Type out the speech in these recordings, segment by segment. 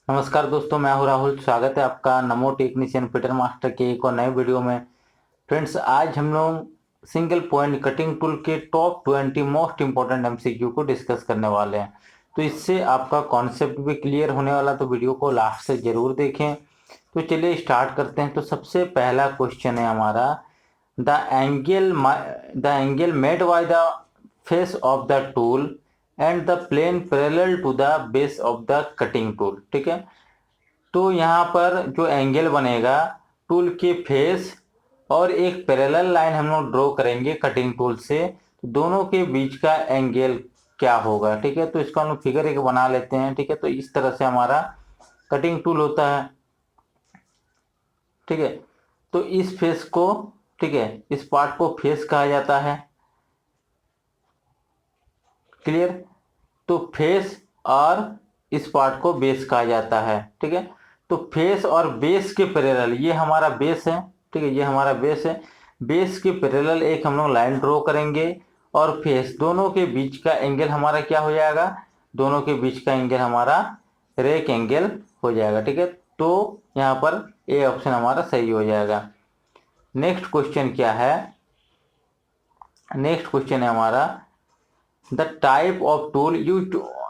नमस्कार दोस्तों, मैं हूं राहुल। स्वागत है आपका नमो टेक्नीशियन पीटर मास्टर के एक और नए वीडियो में। फ्रेंड्स, आज हम लोग सिंगल पॉइंट कटिंग टूल के टॉप 20 मोस्ट इंपॉर्टेंट एमसीक्यू को डिस्कस करने वाले हैं। तो इससे आपका कॉन्सेप्ट भी क्लियर होने वाला, तो वीडियो को लास्ट से जरूर देखें। तो चलिए स्टार्ट करते हैं। तो सबसे पहला क्वेश्चन है हमारा, the angle the angle made by the face of the tool and the plane parallel to the base of the cutting tool. ठीक है, तो यहाँ पर जो एंगल बनेगा टूल के फेस और एक पैरेलल लाइन हम लोग ड्रॉ करेंगे कटिंग टूल से, तो दोनों के बीच का एंगल क्या होगा। ठीक है, तो इसको हम लोग फिगर एक बना लेते हैं। ठीक है, तो इस तरह से हमारा कटिंग टूल होता है। ठीक है, तो इस फेस को, ठीक है, इस पार्ट को फेस कहा जाता है। क्लियर। तो फेस और इस पार्ट को बेस कहा जाता है। ठीक है, तो फेस और बेस के पैरेलल, ये हमारा बेस है। ठीक है, ये हमारा बेस है। बेस के पैरेलल एक हम लोग लाइन ड्रॉ करेंगे और फेस दोनों के बीच का एंगल हमारा क्या हो जाएगा, दोनों के बीच का एंगल हमारा रेक एंगल हो जाएगा। ठीक है, तो यहाँ पर ए ऑप्शन हमारा सही हो जाएगा। नेक्स्ट क्वेश्चन क्या है, नेक्स्ट क्वेश्चन है हमारा, the type of tool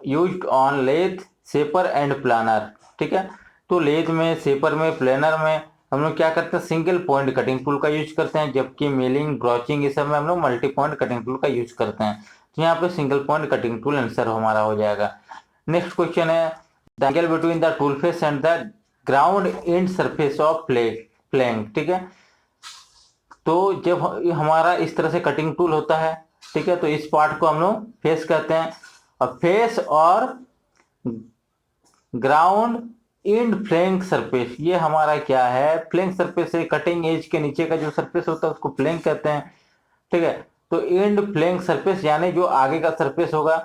used on lathe, shaper and planer. ठीक है, तो लेथ में, शेपर में, प्लानर में हम लोग क्या करते हैं, सिंगल पॉइंट कटिंग टूल का यूज करते हैं, जबकि मिलिंग, ब्रॉचिंग, इस सब में हम लोग मल्टी पॉइंट कटिंग टूल का यूज करते हैं। तो यहाँ पे single point cutting tool answer हमारा हो जाएगा। नेक्स्ट क्वेश्चन है, the angle between the tool face and the ground and surface of flank. ठीक है, तो जब हमारा इस तरह से कटिंग टूल होता है, ठीक है, तो इस पार्ट को हम लोग फेस कहते हैं। और फेस और ग्राउंड इंड फ्लैंक सरफेस, ये हमारा क्या है, फ्लैंक सरफेस है। कटिंग एज के नीचे का जो सरफेस होता है उसको फ्लैंक कहते हैं। ठीक है, तो इंड फ्लैंक सरफेस यानी जो आगे का सरफेस होगा,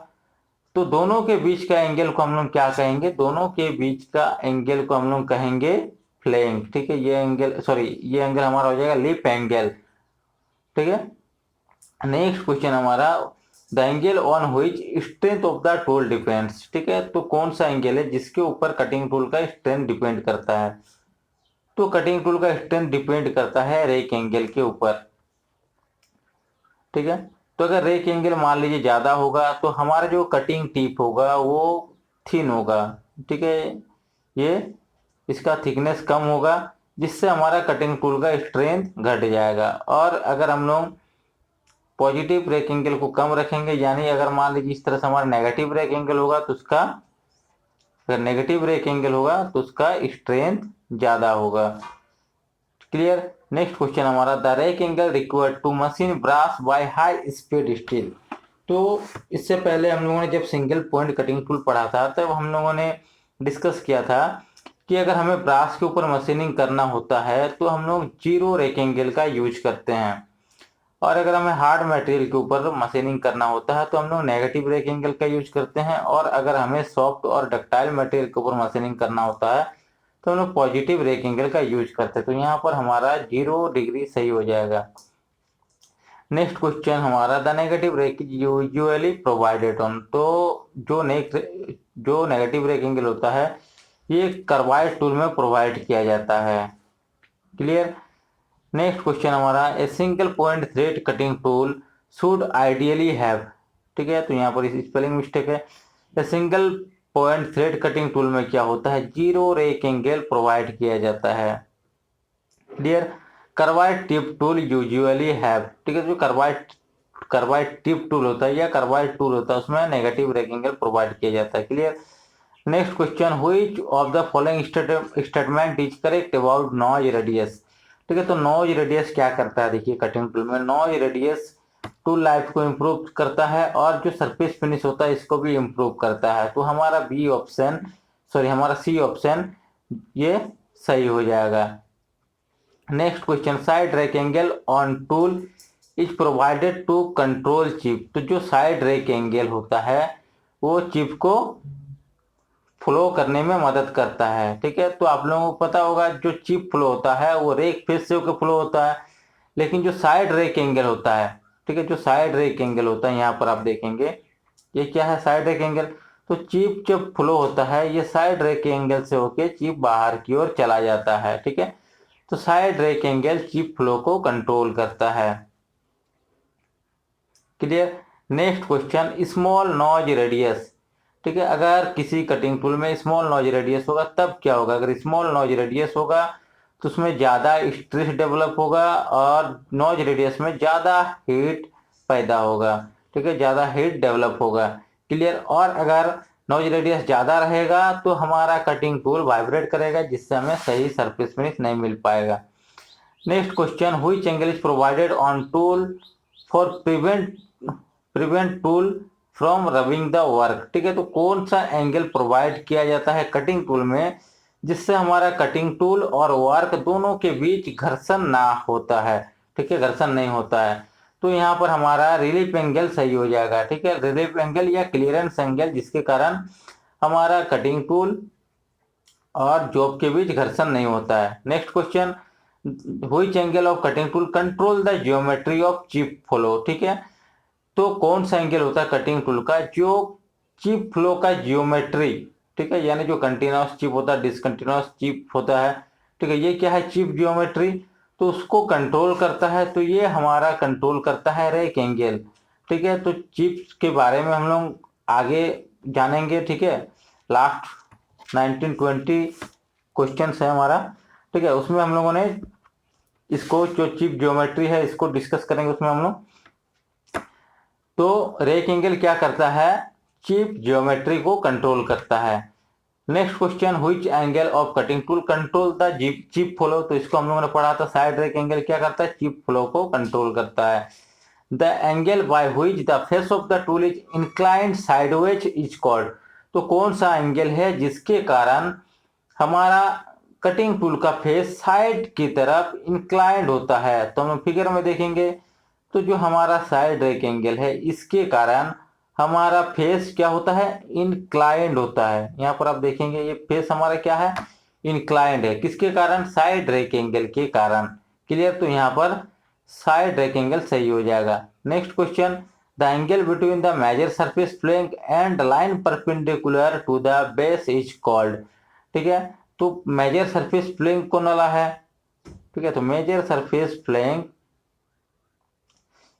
तो दोनों के बीच का एंगल को हम लोग क्या कहेंगे, दोनों के बीच का एंगल को हम लोग कहेंगे फ्लैंक। ठीक है, ये एंगल, सॉरी, ये एंगल हमारा हो जाएगा लिप एंगल। ठीक है, नेक्स्ट क्वेश्चन हमारा, the angle on which strength of the tool depends. ठीक है, तो कौन सा एंगल है जिसके ऊपर कटिंग टूल का स्ट्रेंथ डिपेंड करता है। तो कटिंग टूल का स्ट्रेंथ डिपेंड करता है रेक एंगल के ऊपर। ठीक है, तो अगर रेक एंगल मान लीजिए ज्यादा होगा तो हमारा जो कटिंग टिप होगा वो थिन होगा। ठीक है, ये इसका थिकनेस कम होगा, जिससे हमारा कटिंग टूल का स्ट्रेंथ घट जाएगा। और अगर हम लोग पॉजिटिव ब्रेक एंगल को कम रखेंगे, यानी अगर मान लीजिए इस तरह से हमारा नेगेटिव ब्रेक एंगल होगा तो उसका, अगर नेगेटिव ब्रेक एंगल होगा तो उसका स्ट्रेंथ ज्यादा होगा। क्लियर। नेक्स्ट क्वेश्चन हमारा, the rake angle required to machine brass by high speed steel. तो इससे पहले हम लोगों ने जब सिंगल पॉइंट कटिंग टूल पढ़ा था तब हम लोगों ने डिस्कस किया था कि अगर हमें ब्रास के ऊपर मशीनिंग करना होता है तो हम लोग जीरो रेक एंगल का यूज करते हैं, और अगर हमें हार्ड मटेरियल के ऊपर मशीनिंग करना होता है तो हम लोग नेगेटिव ब्रेक एंगल का यूज करते हैं, और अगर हमें सॉफ्ट और डक्टाइल मटेरियल के ऊपर मशीनिंग करना होता है तो हम लोग पॉजिटिव ब्रेक एंगल का यूज करते हैं। तो यहाँ पर हमारा 0 डिग्री सही हो जाएगा। नेक्स्ट क्वेश्चन हमारा, the negative rake usually provided on. तो जो नेगेटिव ब्रेक एंगल होता है ये कर्वाइड टूल में प्रोवाइड किया जाता है। क्लियर। नेक्स्ट क्वेश्चन हमारा, a single point thread cutting tool should ideally have. ठीक है, तो यहाँ पर स्पेलिंग मिस्टेक है। A single point thread cutting tool में क्या होता है, जीरो रेक एंगल प्रोवाइड किया जाता है। Clear. Carbide tip tool usually have. ठीक है, जो कर्वाइड टिप टूल होता है या कर्वाइड टूल होता है उसमें नेगेटिव रेक एंगल प्रोवाइड किया जाता है। Clear. Next question, which of the following statement is correct about noise radius. ठीक है, तो नॉइज रेडियस क्या करता है, देखिए कटिंग टूल में नॉइज रेडियस टूल लाइफ को इम्प्रूव करता है और जो सरफेस फिनिश होता है इसको भी इम्प्रूव करता है। तो हमारा बी ऑप्शन, सॉरी हमारा सी ऑप्शन ये सही हो जाएगा। Next question, side rake angle on tool is provided to control chip. तो जो साइड रेक एंगल होता है वो चिप को फ्लो करने में मदद करता है। ठीक है, तो आप लोगों को पता होगा जो चिप फ्लो होता है वो रेक फेस से होकर फ्लो होता है, लेकिन जो साइड रेक एंगल होता है, ठीक है, जो साइड रेक एंगल होता है यहाँ पर आप देखेंगे ये क्या है, साइड रेक एंगल। तो चिप जब फ्लो होता है ये साइड रे के एंगल से होके चिप बाहर की ओर चला जाता है, ठीक है। तो साइड रे के एंगल चिप फ्लो को कंट्रोल करता है। Clear. Next question, small noise radius, ठीक है। अगर किसी कटिंग टूल में स्मॉल नॉइज रेडियस होगा तब क्या होगा? अगर स्मॉल नॉइज रेडियस होगा तो उसमें ज़्यादा स्ट्रेस डेवलप होगा और नॉइज रेडियस में ज़्यादा हीट पैदा होगा, ठीक है, ज़्यादा हीट डेवलप होगा। क्लियर। और अगर नॉइज रेडियस ज़्यादा रहेगा तो हमारा कटिंग टूल वाइब्रेट करेगा जिससे हमें सही सरफेस फिनिश नहीं मिल पाएगा। Next question, which angle is provided on tool for prevent tool from rubbing the work, ठीक है। तो कौन सा एंगल प्रोवाइड किया जाता है कटिंग टूल में जिससे हमारा कटिंग टूल और वर्क दोनों के बीच घर्षण ना होता है, ठीक है, घर्षण नहीं होता है। तो यहाँ पर हमारा रिलीफ एंगल सही हो जाएगा, ठीक है, रिलीफ एंगल या क्लियरेंस एंगल, जिसके कारण हमारा कटिंग टूल और जॉब के बीच घर्षण नहीं होता है। Next question, which angle of cutting tool control the geometry of chip flow, ठीक है। तो कौन सा एंगल होता है कटिंग टूल का जो चिप फ्लो का जियोमेट्री, ठीक है, यानी जो कंटिन्यूअस चिप होता है, डिसकंटिन्यूअस चिप होता है, ठीक है, ये क्या है? Chip geometry. तो उसको कंट्रोल करता है, तो ये हमारा कंट्रोल करता है रेक एंगल, ठीक है। तो चिप्स के बारे में हम लोग आगे जानेंगे, ठीक है। लास्ट 1920 क्वेश्चन है हमारा, ठीक है, उसमें हम लोगों ने इसको जो चिप ज्योमेट्री है इसको डिस्कस करेंगे उसमें हम लोग। तो रेक एंगल क्या करता है? चिप ज्योमेट्री को कंट्रोल करता है। Next question, which angle of cutting tool control the chip flow, तो इसको हम लोगों ने पढ़ा था। साइड रेक एंगल क्या करता है? चिप फ्लो को कंट्रोल करता है। The angle by which the face of the tool is inclined sideways is called, तो कौन सा एंगल है जिसके कारण हमारा कटिंग टूल का फेस साइड की तरफ इंक्लाइंड होता है? तो हम फिगर में देखेंगे तो जो हमारा साइड रेक एंगल है इसके कारण हमारा फेस क्या होता है? इंक्लाइंड होता है। यहाँ पर आप देखेंगे ये फेस हमारा क्या है? इंक्लाइंड है। किसके कारण? साइड रेक एंगल के कारण। क्लियर। तो यहाँ पर साइड रेक एंगल सही हो जाएगा। Next question, the angle between the major surface flank and line perpendicular to the base is called, ठीक है। तो मेजर सरफेस फ्लैंक कौन वाला है? ठीक है, तो मेजर सरफेस फ्लैंक,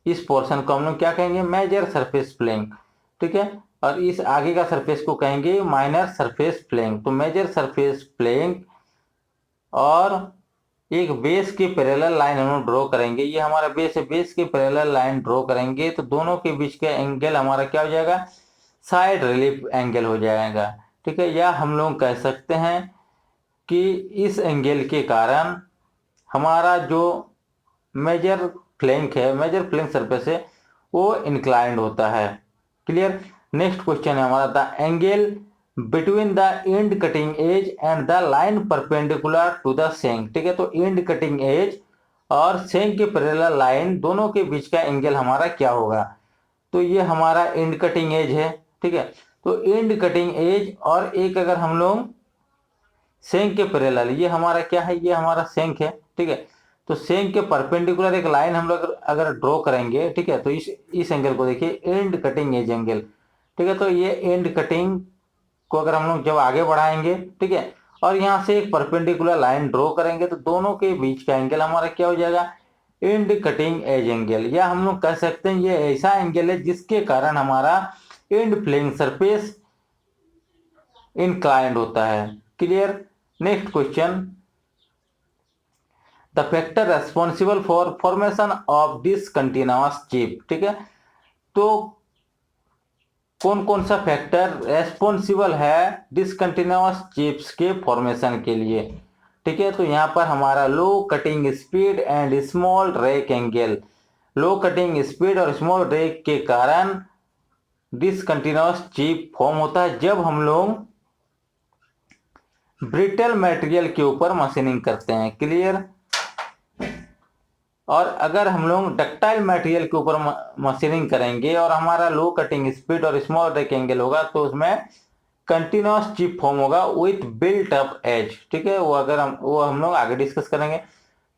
इस पोर्शन को हम लोग क्या कहेंगे? मेजर सरफेस फ्लैंक, ठीक है। और इस आगे का सरफेस को कहेंगे माइनर सरफेस फ्लैंक। तो मेजर सरफेस फ्लैंक और एक बेस के पैरेलल लाइन हम लोग ड्रॉ करेंगे, ये हमारा बेस है, बेस के पैरेलल लाइन ड्रॉ करेंगे तो दोनों के बीच का एंगल हमारा क्या हो जाएगा? साइड रिलीफ एंगल हो जाएगा, ठीक है। या हम लोग कह सकते हैं कि इस एंगल के कारण हमारा जो मेजर फ्लैंक है, मेजर फ्लैंक सरफेस है, वो इंक्लाइंड होता है। क्लियर। नेक्स्ट क्वेश्चन है हमारा, the angle between the end cutting edge and the line perpendicular to the shank, ठीक है। तो एंड कटिंग एज और सेंक के पैरेलल लाइन दोनों के बीच का एंगल हमारा क्या होगा? तो ये हमारा एंड कटिंग एज है, ठीक है। तो एंड कटिंग एज और एक अगर हम लोग सेंक के पैरेलल, ये हमारा क्या है? ये हमारा सेंक है, ठीक है। तो सेंक के परपेंडिकुलर एक लाइन हम लोग अगर ड्रॉ करेंगे, ठीक है, तो इस एंगल को देखिए, एंड कटिंग एज एंगल, ठीक है। तो ये एंड कटिंग को अगर हम लोग जब आगे बढ़ाएंगे, ठीक है, और यहाँ से एक परपेंडिकुलर लाइन ड्रॉ करेंगे तो दोनों के बीच का एंगल हमारा क्या हो जाएगा? And cutting as angle. या हम लोग कह सकते हैं ये ऐसा एंगल है जिसके कारण हमारा एंड फ्लैंक सरफेस इंक्लाइंड होता है। Clear. Next question, the factor responsible for formation of discontinuous chip, ठीक है। तो कौन कौन सा फैक्टर रेस्पॉन्सिबल है डिसकंटिन्यूअस चिप्स के फॉर्मेशन के लिए? ठीक है, तो यहाँ पर हमारा low cutting speed and small rake angle, low cutting speed और स्मॉल रेक के कारण डिसकंटिन्यूअस चिप फॉर्म होता है जब हम लोग ब्रिटल मटेरियल के ऊपर मशीनिंग करते हैं। क्लियर। और अगर हम लोग डक्टाइल मटेरियल के ऊपर मशीनिंग करेंगे और हमारा लो कटिंग स्पीड और स्मॉल रेक एंगल होगा तो उसमें कंटिन्यूअस चिप फॉर्म होगा विथ बिल्ट अप एज, ठीक है। वो हम लोग आगे डिस्कस करेंगे।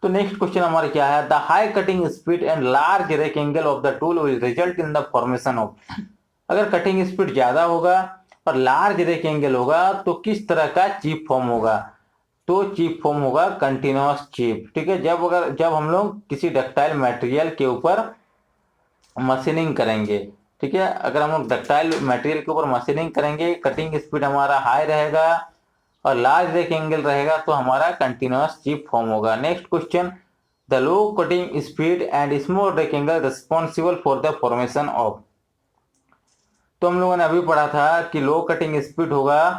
तो नेक्स्ट क्वेश्चन हमारा क्या है, the high cutting speed and large rake angle of the tool will result in the formation of, अगर कटिंग स्पीड ज्यादा होगा और लार्ज रेक्टेंगल होगा तो किस तरह का चिप फॉर्म होगा, तो चिप फॉर्म होगा कंटिन्यूअस चिप। ठीक है, जब हम लोग किसी डक्टाइल मटेरियल के ऊपर मशीनिंग करेंगे, ठीक है, अगर हम लोग डक्टाइल मटेरियल के ऊपर मशीनिंग करेंगे, कटिंग स्पीड हमारा हाई रहेगा और लार्ज रेक्टेंगल रहेगा तो हमारा कंटिन्यूअस चिप फॉर्म होगा। Next question, the low cutting speed and small rectangle responsible for the formation of. तो हम लोगों ने अभी पढ़ा था कि लो कटिंग स्पीड होगा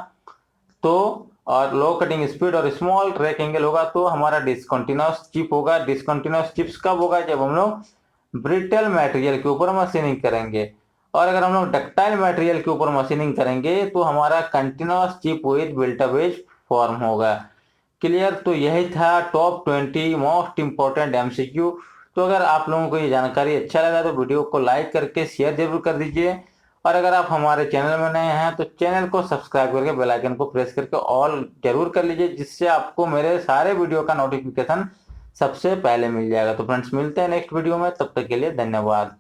तो, और लो कटिंग स्पीड और स्मॉल रेक्टेंगल होगा तो हमारा डिसकंटिन्यूअस चिप होगा। डिसकंटिन्यूअस चिप्स कब होगा, जब हम लोग ब्रिटल मटेरियल के ऊपर मशीनिंग करेंगे, और अगर हम लोग डक्टाइल मटेरियल के ऊपर मशीनिंग करेंगे तो हमारा continuous chip with built up edge form होगा। क्लियर, तो यही था टॉप 20 मोस्ट इंपॉर्टेंट एमसीक्यू। तो अगर आप लोगों को ये जानकारी अच्छा लगा तो वीडियो को लाइक करके शेयर जरूर कर दीजिए, और अगर आप हमारे चैनल में नए हैं तो चैनल को सब्सक्राइब करके बेल आइकन को प्रेस करके ऑल जरूर कर लीजिए, जिससे आपको मेरे सारे वीडियो का नोटिफिकेशन सबसे पहले मिल जाएगा। तो फ्रेंड्स, मिलते हैं नेक्स्ट वीडियो में, तब तक के लिए धन्यवाद।